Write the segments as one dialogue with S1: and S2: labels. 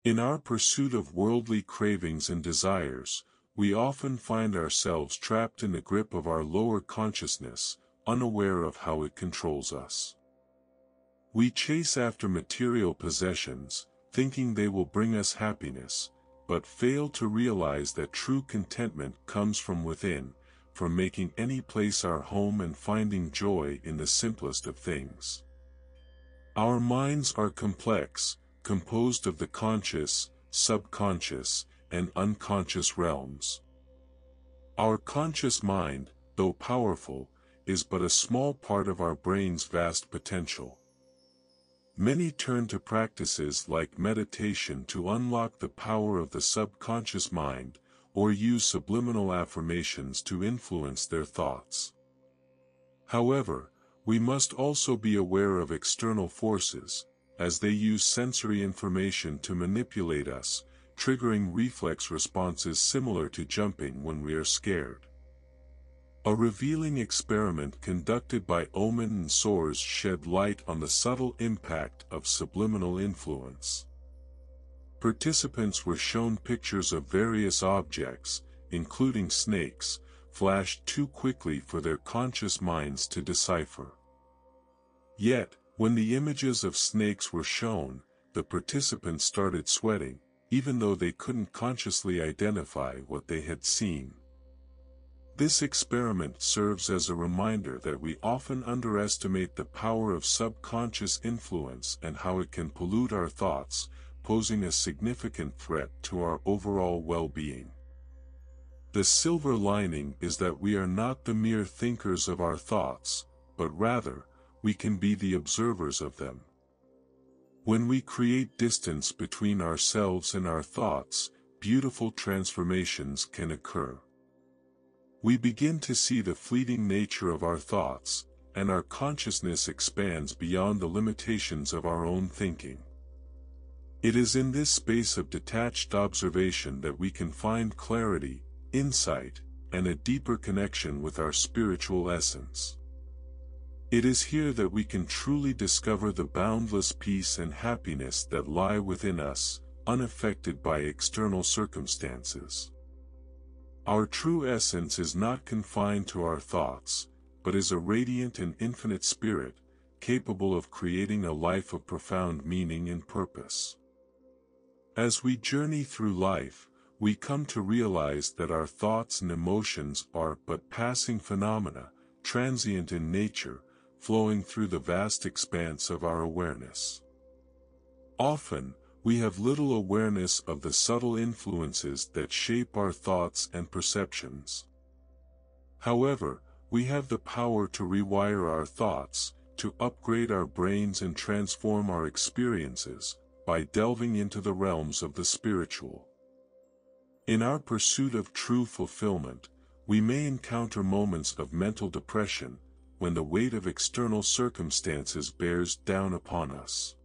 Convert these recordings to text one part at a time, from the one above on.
S1: In our pursuit of worldly cravings and desires, we often find ourselves trapped in the grip of our lower consciousness, unaware of how it controls us. We chase after material possessions, thinking they will bring us happiness, but fail to realize that true contentment comes from within, from making any place our home and finding joy in the simplest of things. Our minds are complex, composed of the conscious, subconscious, and unconscious realms. Our conscious mind, though powerful, is but a small part of our brain's vast potential. Many turn to practices like meditation to unlock the power of the subconscious mind, or use subliminal affirmations to influence their thoughts. However, we must also be aware of external forces, as they use sensory information to manipulate us, triggering reflex responses similar to jumping when we are scared. A revealing experiment conducted by Oman and Soares shed light on the subtle impact of subliminal influence. Participants were shown pictures of various objects, including snakes, flashed too quickly for their conscious minds to decipher. Yet, when the images of snakes were shown, the participants started sweating, even though they couldn't consciously identify what they had seen. This experiment serves as a reminder that we often underestimate the power of subconscious influence and how it can pollute our thoughts, posing a significant threat to our overall well-being. The silver lining is that we are not the mere thinkers of our thoughts, but rather, we can be the observers of them. When we create distance between ourselves and our thoughts, beautiful transformations can occur. We begin to see the fleeting nature of our thoughts, and our consciousness expands beyond the limitations of our own thinking. It is in this space of detached observation that we can find clarity, insight, and a deeper connection with our spiritual essence. It is here that we can truly discover the boundless peace and happiness that lie within us, unaffected by external circumstances. Our true essence is not confined to our thoughts, but is a radiant and infinite spirit, capable of creating a life of profound meaning and purpose. As we journey through life, we come to realize that our thoughts and emotions are but passing phenomena, transient in nature, flowing through the vast expanse of our awareness. Often, we have little awareness of the subtle influences that shape our thoughts and perceptions. However, we have the power to rewire our thoughts, to upgrade our brains and transform our experiences, by delving into the realms of the spiritual. In our pursuit of true fulfillment, we may encounter moments of mental depression, when the weight of external circumstances bears down upon us.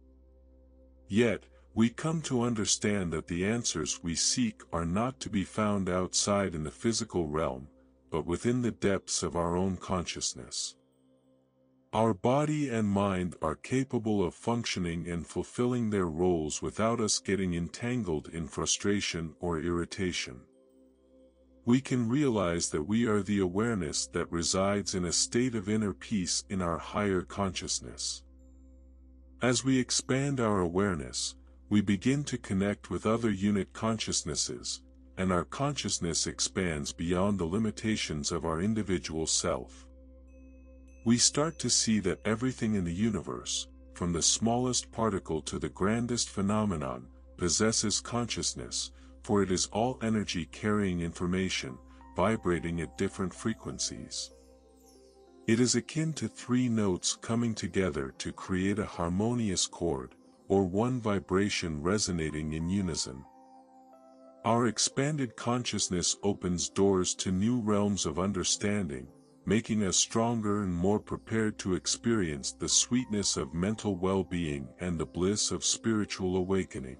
S1: Yet, we come to understand that the answers we seek are not to be found outside in the physical realm, but within the depths of our own consciousness. Our body and mind are capable of functioning and fulfilling their roles without us getting entangled in frustration or irritation. We can realize that we are the awareness that resides in a state of inner peace in our higher consciousness. As we expand our awareness, we begin to connect with other unit consciousnesses, and our consciousness expands beyond the limitations of our individual self. We start to see that everything in the universe, from the smallest particle to the grandest phenomenon, possesses consciousness, for it is all energy carrying information, vibrating at different frequencies. It is akin to three notes coming together to create a harmonious chord, or one vibration resonating in unison. Our expanded consciousness opens doors to new realms of understanding, making us stronger and more prepared to experience the sweetness of mental well-being and the bliss of spiritual awakening.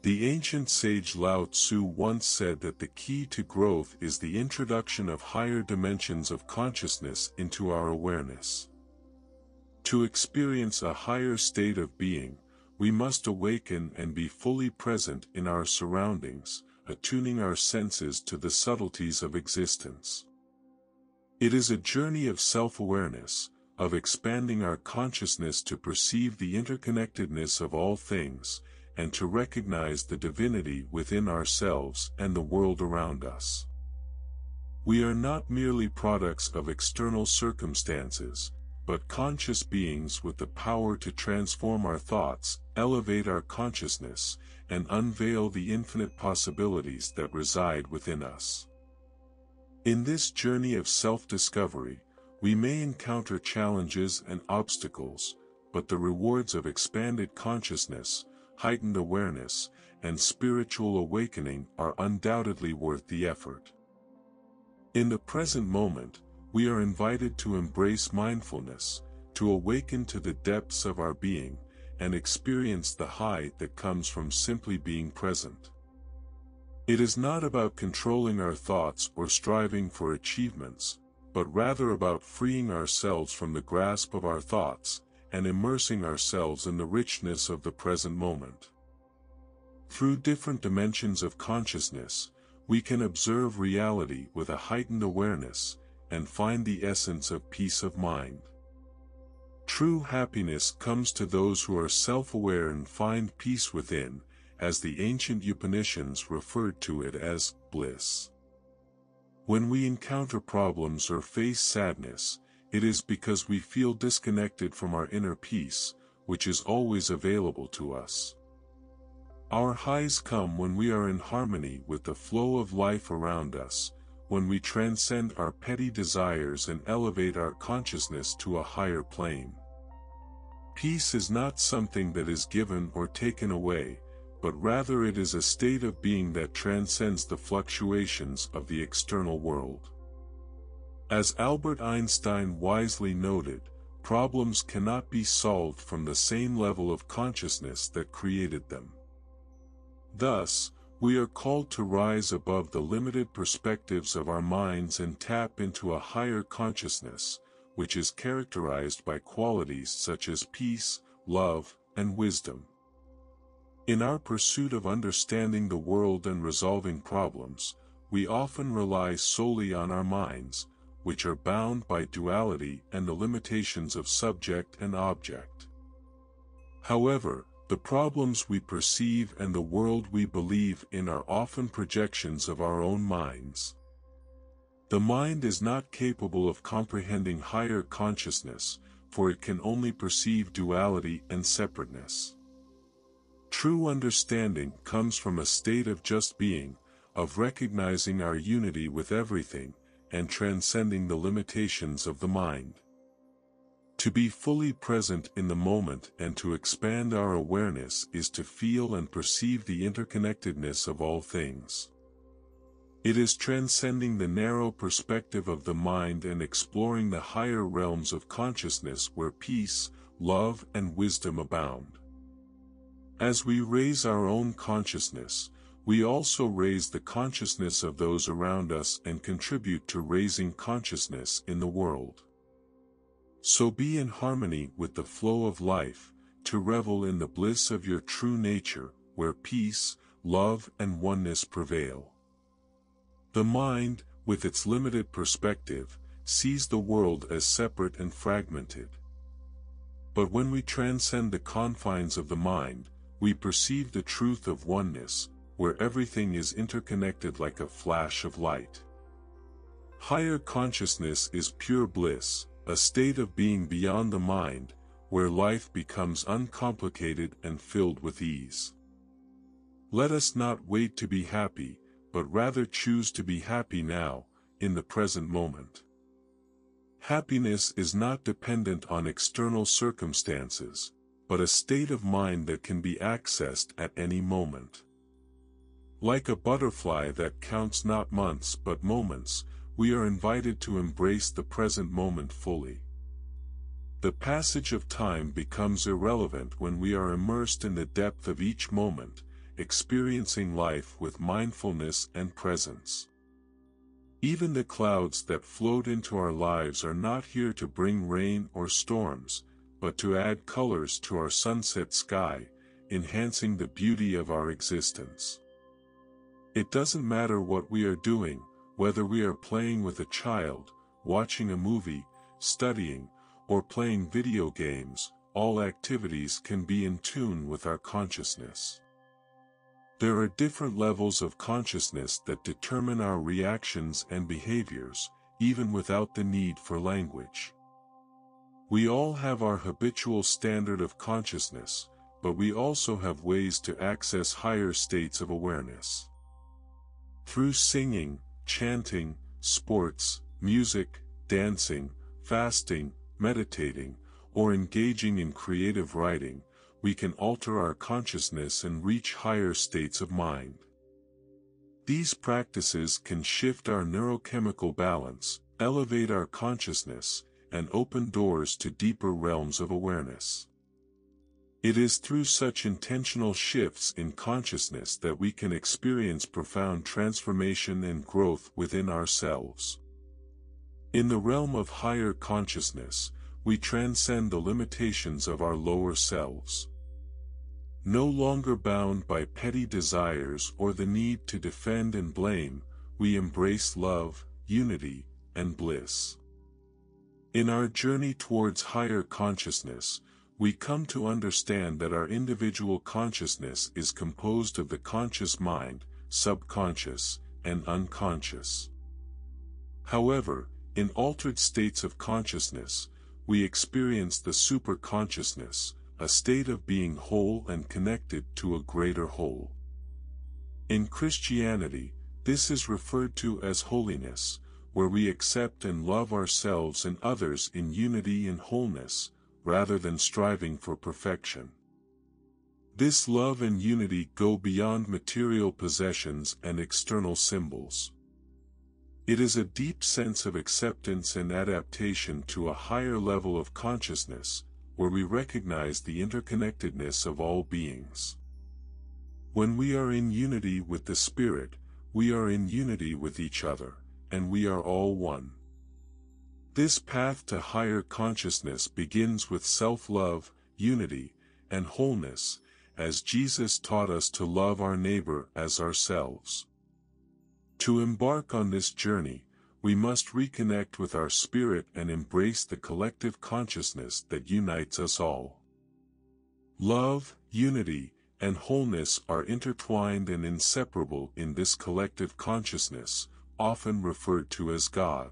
S1: The ancient sage Lao Tzu once said that the key to growth is the introduction of higher dimensions of consciousness into our awareness. To experience a higher state of being, we must awaken and be fully present in our surroundings, attuning our senses to the subtleties of existence. It is a journey of self-awareness, of expanding our consciousness to perceive the interconnectedness of all things, and to recognize the divinity within ourselves and the world around us. We are not merely products of external circumstances, but conscious beings with the power to transform our thoughts, elevate our consciousness, and unveil the infinite possibilities that reside within us. In this journey of self-discovery, we may encounter challenges and obstacles, but the rewards of expanded consciousness, heightened awareness, and spiritual awakening are undoubtedly worth the effort. In the present moment, we are invited to embrace mindfulness, to awaken to the depths of our being, and experience the high that comes from simply being present. It is not about controlling our thoughts or striving for achievements, but rather about freeing ourselves from the grasp of our thoughts, and immersing ourselves in the richness of the present moment. Through different dimensions of consciousness, we can observe reality with a heightened awareness, and find the essence of peace of mind. True happiness comes to those who are self-aware and find peace within, as the ancient Upanishads referred to it as bliss. When we encounter problems or face sadness, it is because we feel disconnected from our inner peace, which is always available to us. Our highs come when we are in harmony with the flow of life around us, when we transcend our petty desires and elevate our consciousness to a higher plane. Peace is not something that is given or taken away, but rather it is a state of being that transcends the fluctuations of the external world. As Albert Einstein wisely noted, problems cannot be solved from the same level of consciousness that created them. Thus, we are called to rise above the limited perspectives of our minds and tap into a higher consciousness, which is characterized by qualities such as peace, love, and wisdom. In our pursuit of understanding the world and resolving problems, we often rely solely on our minds, which are bound by duality and the limitations of subject and object. However, the problems we perceive and the world we believe in are often projections of our own minds. The mind is not capable of comprehending higher consciousness, for it can only perceive duality and separateness. True understanding comes from a state of just being, of recognizing our unity with everything, and transcending the limitations of the mind. To be fully present in the moment and to expand our awareness is to feel and perceive the interconnectedness of all things. It is transcending the narrow perspective of the mind and exploring the higher realms of consciousness where peace, love, and wisdom abound. As we raise our own consciousness, we also raise the consciousness of those around us and contribute to raising consciousness in the world. So be in harmony with the flow of life, to revel in the bliss of your true nature, where peace, love, and oneness prevail. The mind, with its limited perspective, sees the world as separate and fragmented. But when we transcend the confines of the mind, we perceive the truth of oneness, where everything is interconnected like a flash of light. Higher consciousness is pure bliss, a state of being beyond the mind, where life becomes uncomplicated and filled with ease. Let us not wait to be happy, but rather choose to be happy now, in the present moment. Happiness is not dependent on external circumstances, but a state of mind that can be accessed at any moment. Like a butterfly that counts not months but moments, we are invited to embrace the present moment fully. The passage of time becomes irrelevant when we are immersed in the depth of each moment, experiencing life with mindfulness and presence. Even the clouds that float into our lives are not here to bring rain or storms, but to add colors to our sunset sky, enhancing the beauty of our existence. It doesn't matter what we are doing, whether we are playing with a child, watching a movie, studying, or playing video games, all activities can be in tune with our consciousness. There are different levels of consciousness that determine our reactions and behaviors, even without the need for language. We all have our habitual standard of consciousness, but we also have ways to access higher states of awareness. Through singing, chanting, sports, music, dancing, fasting, meditating, or engaging in creative writing, we can alter our consciousness and reach higher states of mind. These practices can shift our neurochemical balance, elevate our consciousness, and open doors to deeper realms of awareness. It is through such intentional shifts in consciousness that we can experience profound transformation and growth within ourselves. In the realm of higher consciousness, we transcend the limitations of our lower selves. No longer bound by petty desires or the need to defend and blame, we embrace love, unity, and bliss. In our journey towards higher consciousness, we come to understand that our individual consciousness is composed of the conscious mind, subconscious, and unconscious. However, in altered states of consciousness, we experience the superconsciousness, a state of being whole and connected to a greater whole. In Christianity, this is referred to as holiness, where we accept and love ourselves and others in unity and wholeness, rather than striving for perfection. This love and unity go beyond material possessions and external symbols. It is a deep sense of acceptance and adaptation to a higher level of consciousness, where we recognize the interconnectedness of all beings. When we are in unity with the Spirit, we are in unity with each other, and we are all one. This path to higher consciousness begins with self-love, unity, and wholeness, as Jesus taught us to love our neighbor as ourselves. To embark on this journey, we must reconnect with our spirit and embrace the collective consciousness that unites us all. Love, unity, and wholeness are intertwined and inseparable in this collective consciousness, often referred to as God.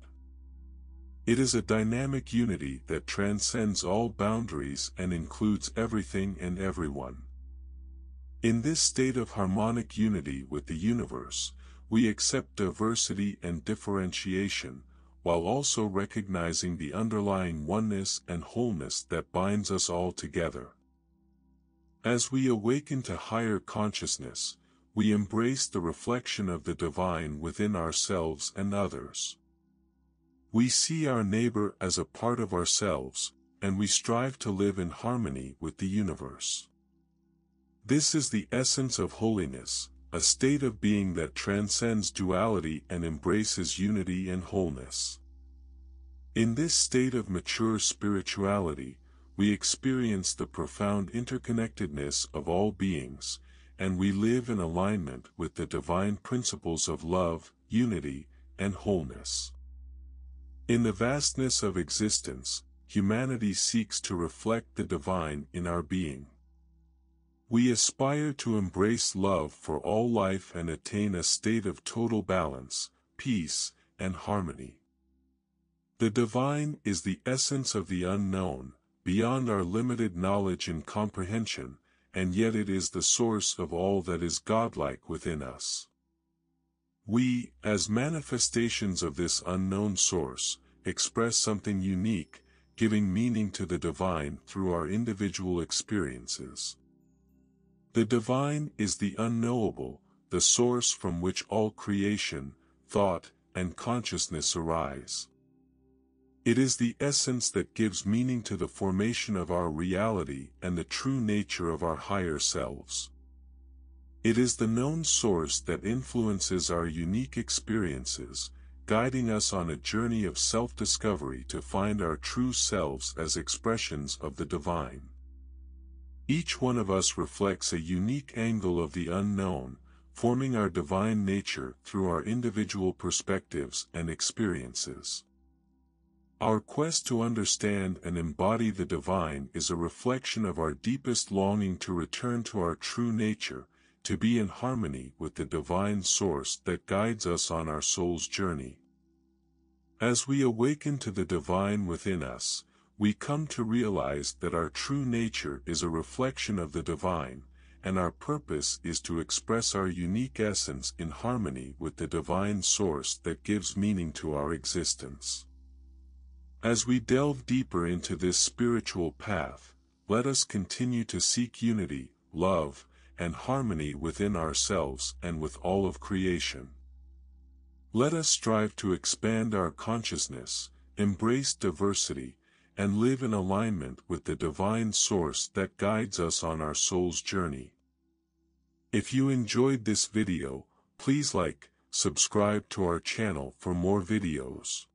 S1: It is a dynamic unity that transcends all boundaries and includes everything and everyone. In this state of harmonic unity with the universe, we accept diversity and differentiation, while also recognizing the underlying oneness and wholeness that binds us all together. As we awaken to higher consciousness, we embrace the reflection of the divine within ourselves and others. We see our neighbor as a part of ourselves, and we strive to live in harmony with the universe. This is the essence of holiness, a state of being that transcends duality and embraces unity and wholeness. In this state of mature spirituality, we experience the profound interconnectedness of all beings, and we live in alignment with the divine principles of love, unity, and wholeness. In the vastness of existence, humanity seeks to reflect the divine in our being. We aspire to embrace love for all life and attain a state of total balance, peace, and harmony. The divine is the essence of the unknown, beyond our limited knowledge and comprehension, and yet it is the source of all that is godlike within us. We, as manifestations of this unknown source, express something unique, giving meaning to the divine through our individual experiences. The divine is the unknowable, the source from which all creation, thought, and consciousness arise. It is the essence that gives meaning to the formation of our reality and the true nature of our higher selves. It is the known source that influences our unique experiences, guiding us on a journey of self-discovery to find our true selves as expressions of the divine. Each one of us reflects a unique angle of the unknown, forming our divine nature through our individual perspectives and experiences. Our quest to understand and embody the divine is a reflection of our deepest longing to return to our true nature, to be in harmony with the divine source that guides us on our soul's journey. As we awaken to the divine within us, we come to realize that our true nature is a reflection of the divine, and our purpose is to express our unique essence in harmony with the divine source that gives meaning to our existence. As we delve deeper into this spiritual path, let us continue to seek unity, love, and harmony within ourselves and with all of creation. Let us strive to expand our consciousness, embrace diversity, and live in alignment with the divine source that guides us on our soul's journey. If you enjoyed this video, please like, subscribe to our channel for more videos.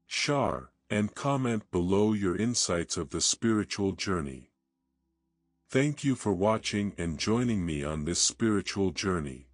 S1: Share and comment below your insights of the spiritual journey. Thank you for watching and joining me on this spiritual journey.